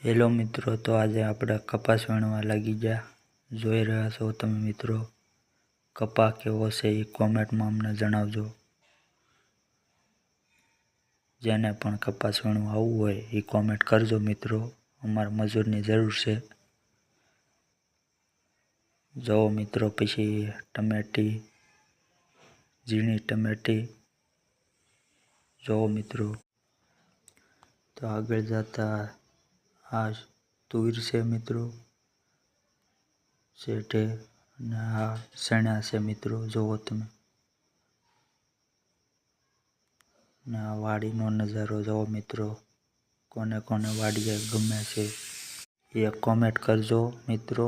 Hello મિત્રો, તો આજે આપણે કપાસ વીણવા લાગી ગયા. જોઈ રહ્યા છો તમે મિત્રો, કપા કેવો છે એ કોમેન્ટમાં અમને જણાવજો. જેને પણ કપાસ વીણવા આવવું હોય એ કોમેન્ટ કરજો મિત્રો. અમારે મજૂરની જરૂર છે. જો મિત્રો, પછી ટમેટી, ઝીણી ટમેટી જો મિત્રો. તો આગળ જતા આ તુર છે મિત્રો, શેઠે, અને આ ચણા છે મિત્રો. જોવો તમે, ને આ વાડીનો નજારો જોવો મિત્રો. કોને કોને વાડીએ ગમે છે એ કોમેન્ટ કરજો મિત્રો.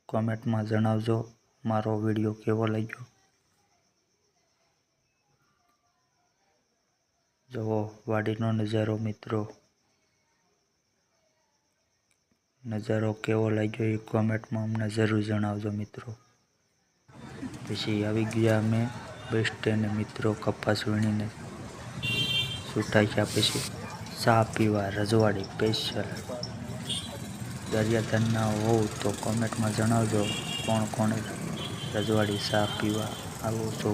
કોમેન્ટમાં જણાવજો મારો વિડીયો કેવો લાગ્યો. જોવો વાડીનો નજારો મિત્રો. નજારો કેવો લાગ્યો એ કોમેન્ટમાં અમને જરૂર જણાવજો મિત્રો. પછી આવી ગયા અમે બસ સ્ટેન્ડ મિત્રો. કપાસ વીણીને છૂટા ગયા પછી ચા પીવા રજવાડી સ્પેશિયલ. દરિયાધનના હોવ તો કોમેન્ટમાં જણાવજો કોણ કોણ રજવાડી ચા પીવા આવો છો.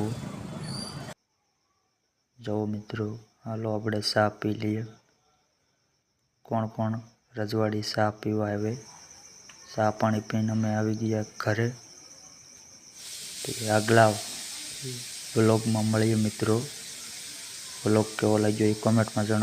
જો મિત્રો, હાલો આપણે ચા પી લઈએ. કોણ કોણ રજવાડી ચા પીવા આવે. ચા પાણી પીને અમે આવી ગયા ઘરે. આગલા વ્લોગમાં મળીએ મિત્રો. વ્લોગ કેવો લાગ્યો એ કોમેન્ટમાં જણાવો.